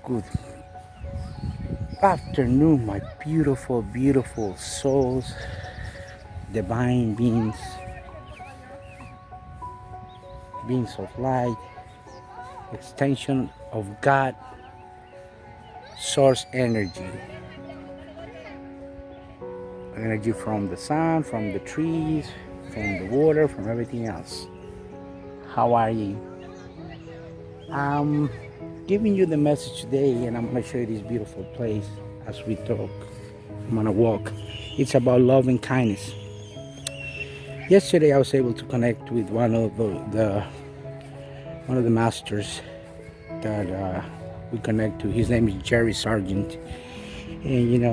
Good afternoon, my beautiful, beautiful souls, divine beings, beings of light, extension of God, source energy. Energy from the sun, from the trees, from the water, from everything else. How are you? I'm giving you the message today, and I'm going to show you this beautiful place as we talk. I'm going to walk. It's about love and kindness. Yesterday, I was able to connect with one of the masters that we connect to. His name is Jerry Sargent, and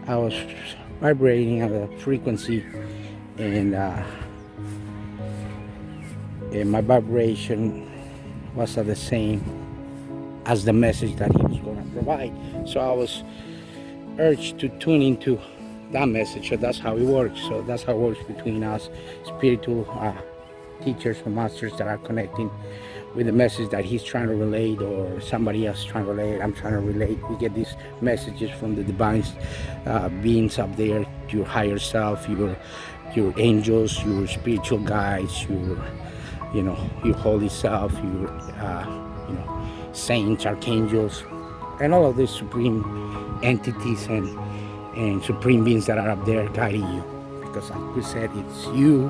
I was vibrating at a frequency, and my vibration was at the same as the message that he was going to provide. So I was urged to tune into that message. So that's how it works. So that's how it works between us spiritual teachers or masters that are connecting with the message that he's trying to relate, or somebody else trying to relate. I'm trying to relate. We get these messages from the divine beings up there, your higher self, your angels, your spiritual guides, your holy self, your saints, archangels, and all of these supreme entities and supreme beings that are up there guiding you. Because like we said, it's you,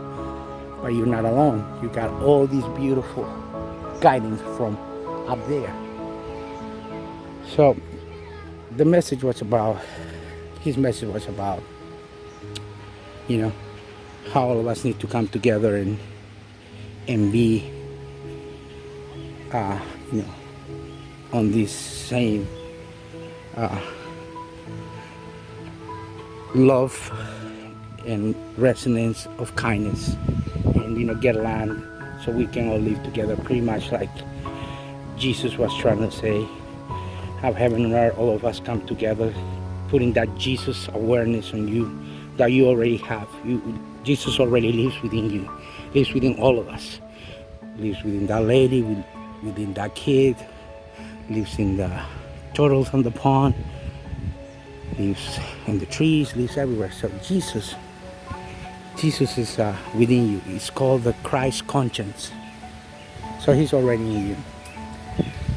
but you're not alone. You got all these beautiful guidance from up there. So his message was about, how all of us need to come together and be, on this same love and resonance of kindness, and get along so we can all live together, pretty much like Jesus was trying to say, have heaven and earth, all of us come together, putting that Jesus awareness on you that you already have. Jesus already lives within you, lives within all of us, lives within that lady, within that kid, lives in the turtles on the pond, lives in the trees, lives everywhere. So Jesus is within you. It's called the Christ conscience. So he's already in you.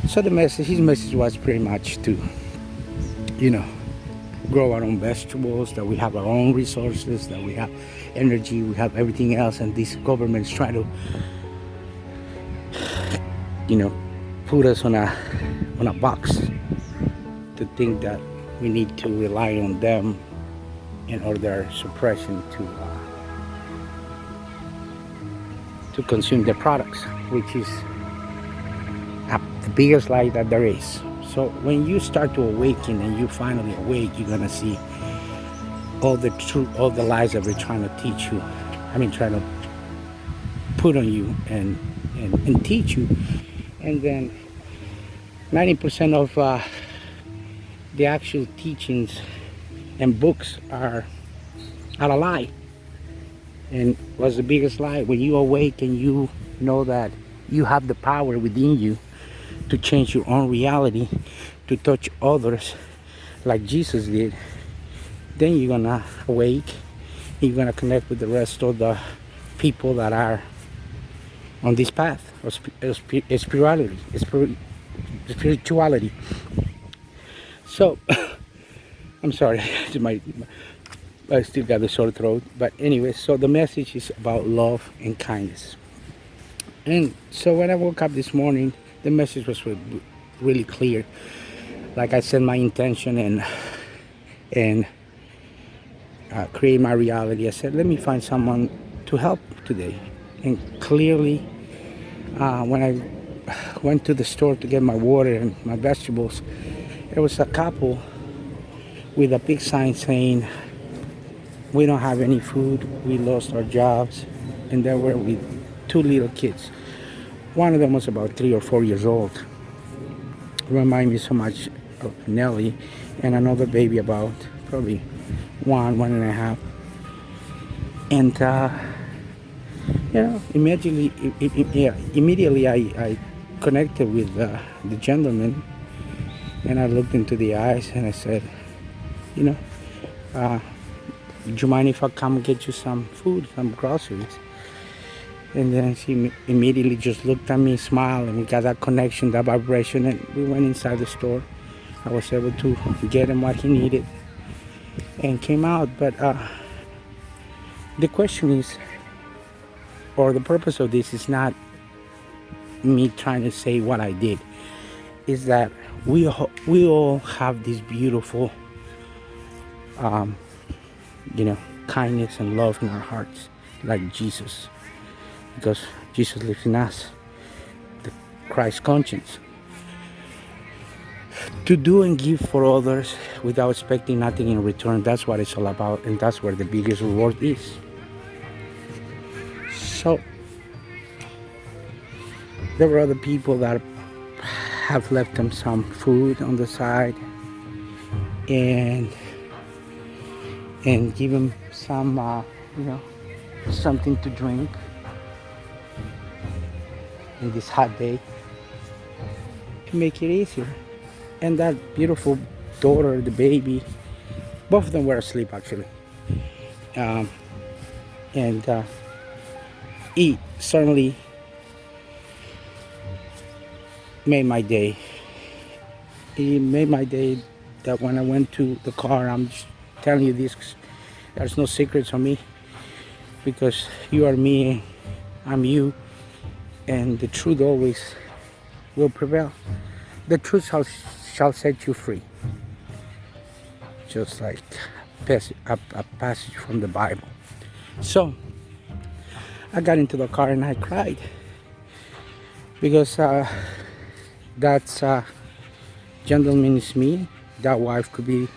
So his message was pretty much to, grow our own vegetables, that we have our own resources, that we have energy, we have everything else, and these governments try to, put us on a box to think that we need to rely on them in order suppression to consume their products, which is the biggest lie that there is. So when you start to awaken and you finally awake, you're gonna see all the truth, all the lies that we're trying to teach you. Trying to put on you and teach you. And then 90% of the actual teachings and books are a lie. And what's the biggest lie? When you awake and you know that you have the power within you to change your own reality, to touch others like Jesus did, then you're gonna awake, you're gonna connect with the rest of the people that are on this path of spirituality. So I'm sorry, I still got the sore throat, but anyway, so the message is about love and kindness. And so when I woke up this morning, the message was really clear. Like I said, my intention and create my reality. I said, let me find someone to help today. And clearly, when I went to the store to get my water and my vegetables, there was a couple with a big sign saying, we don't have any food, we lost our jobs. And they were with two little kids. One of them was about 3 or 4 years old. Remind me so much of Nellie, and another baby about probably 1.5. And immediately I connected with the gentleman, And I looked into the eyes and I said, you know, would you mind if I come get you some food, some groceries? And then she immediately just looked at me, smiled, and we got that connection, that vibration, and we went inside the store. I was able to get him what he needed and came out. But the question is, or the purpose of this is not me trying to say what I did, is that we all have this beautiful, kindness and love in our hearts, like Jesus, because Jesus lives in us, the Christ conscience. To do and give for others without expecting nothing in return, that's what it's all about, and that's where the biggest reward is. So there were other people that have left them some food on the side and give them some something to drink in this hot day to make it easier. And that beautiful daughter, the baby, both of them were asleep actually, and it certainly made my day. It made my day that when I went to the car, I'm just telling you this, there's no secrets on me, because you are me, I'm you, and the truth always will prevail. The truth shall set you free, just like a passage from the Bible. So I got into the car and I cried, because that gentleman is me. That wife could be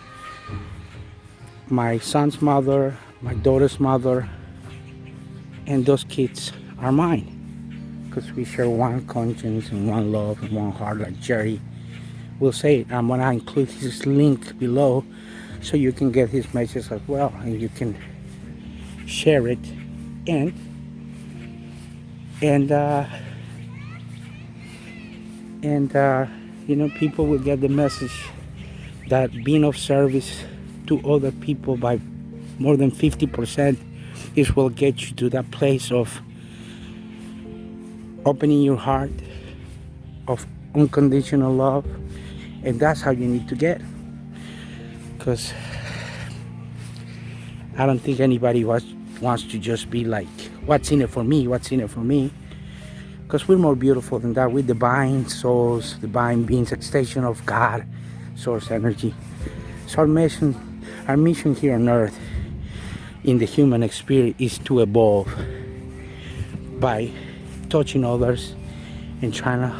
my son's mother, my daughter's mother, and those kids are mine, because we share one conscience and one love and one heart, like Jerry will say it. I'm gonna include his link below so you can get his message as well, and you can share it, and people will get the message that being of service to other people by more than 50% is will get you to that place of opening your heart, of unconditional love. And that's how you need to get, because I don't think anybody wants to just be like, what's in it for me, what's in it for me, because we're more beautiful than that. We're divine souls, divine beings, extension of God, source energy. So our mission here on earth in the human experience is to evolve by touching others and trying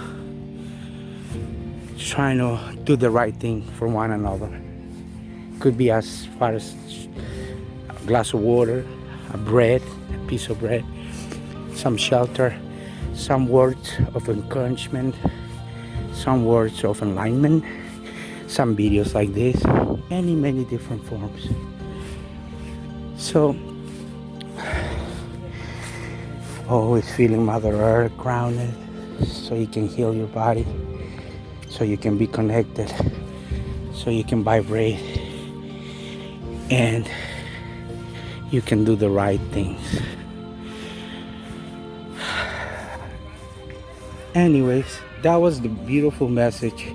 to do the right thing for one another. Could be as far as a glass of water, a piece of bread, some shelter, some words of encouragement, some words of enlightenment, some videos like this, many different forms. So always feeling Mother Earth grounded, so you can heal your body, so you can be connected, so you can vibrate, and you can do the right things. Anyways, that was the beautiful message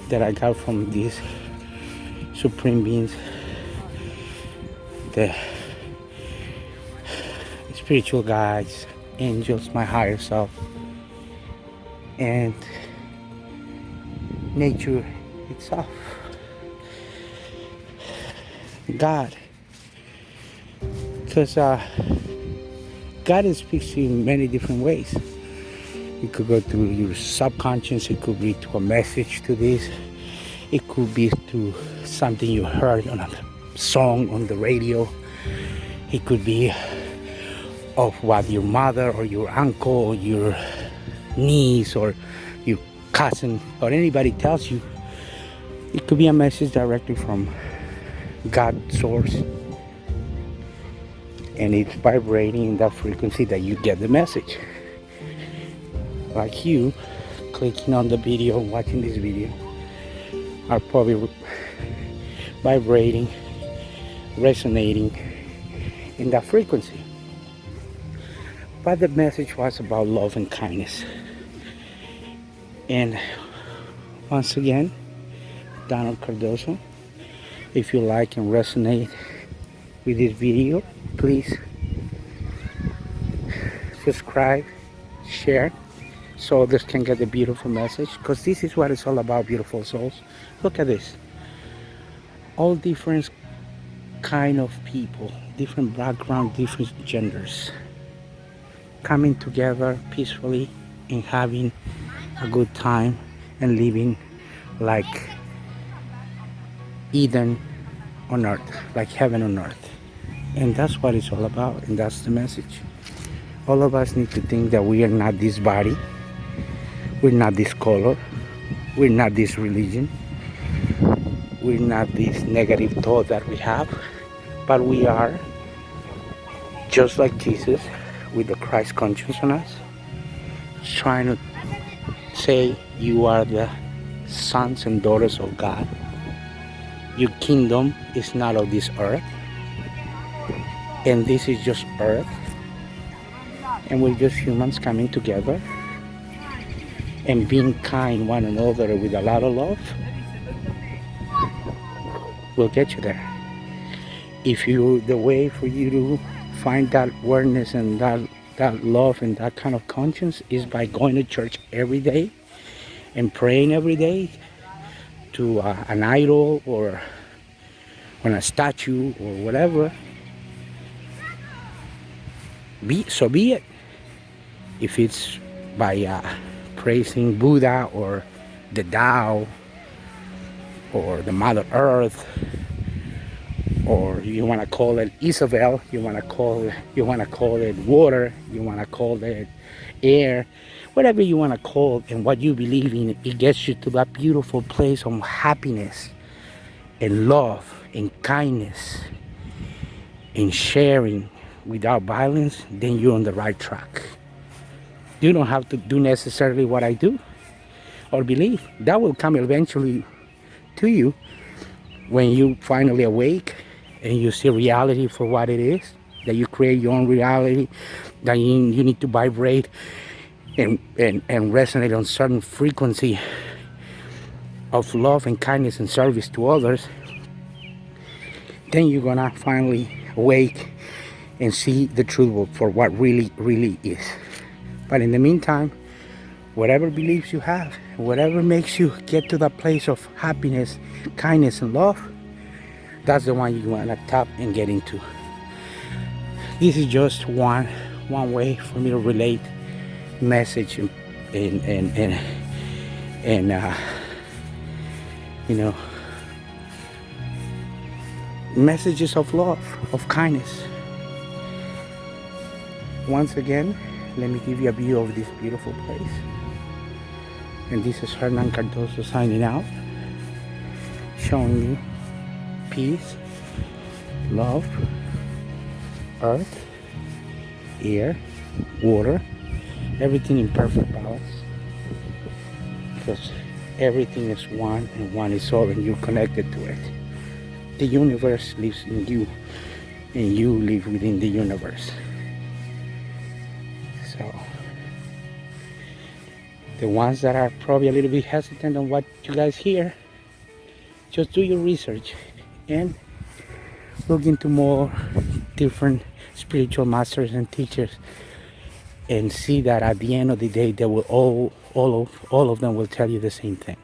that I got from these supreme beings, the spiritual guides, angels, my higher self, and nature itself, God. Because God speaks to you in many different ways. It could go through your subconscious, it could be to a message to this, it could be to something you heard on a song on the radio, it could be of what your mother or your uncle or your niece or your cousin or anybody tells you. It could be a message directly from God source, and it's vibrating in that frequency that you get the message. Like you clicking on the video, watching this video, are probably vibrating, resonating in that frequency. But the message was about love and kindness. And once again, Donald Cardoso, if you like and resonate with this video, please subscribe, share, so others can get the beautiful message, because this is what it's all about, beautiful souls. Look at this. All different kind of people, different background, different genders, coming together peacefully and having a good time and living like Eden on earth, like heaven on earth. And that's what it's all about, and that's the message. All of us need to think that we are not this body, we're not this color, we're not this religion, we're not this negative thought that we have, but we are just like Jesus, with the Christ conscience on us, trying to say you are the sons and daughters of God. Your kingdom is not of this earth, and this is just earth, and we're just humans coming together and being kind one another with a lot of love will get you there. If you, the way for you to find that awareness and that love and that kind of conscience is by going to church every day and praying every day to an idol or on a statue or whatever, so be it. If it's by praising Buddha or the Tao or the Mother Earth, or you want to call it Isabel, you want to call it water, you want to call it air, whatever you want to call it, and what you believe in, it gets you to that beautiful place of happiness and love and kindness and sharing without violence, then you're on the right track. You don't have to do necessarily what I do or believe. That will come eventually to you when you finally awake and you see reality for what it is, that you create your own reality, that you need to vibrate and resonate on certain frequency of love and kindness and service to others. Then you're gonna finally awake and see the truth for what really is. But in the meantime, whatever beliefs you have, whatever makes you get to that place of happiness, kindness, and love, that's the one you want to tap and get into. This is just one way for me to relate message and you know, messages of love, of kindness. Once again, let me give you a view of this beautiful place. And this is Hernan Cardoso signing out, showing you peace, love, earth, air, water, everything in perfect balance. Because everything is one and one is all, and you're connected to it. The universe lives in you and you live within the universe. So the ones that are probably a little bit hesitant on what you guys hear, just do your research and look into more different spiritual masters and teachers, and see that at the end of the day, they will all of them will tell you the same thing,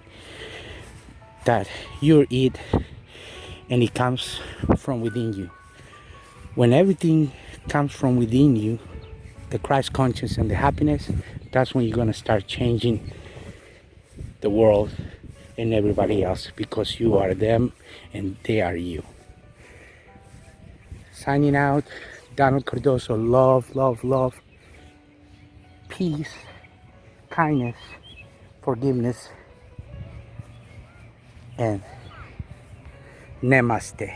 that you're it and it comes from within you. When everything comes from within you, the Christ conscience and the happiness, that's when you're going to start changing the world and everybody else, because you are them and they are you. Signing out, Donald Cardoso. Love, love, love, peace, kindness, forgiveness, and namaste.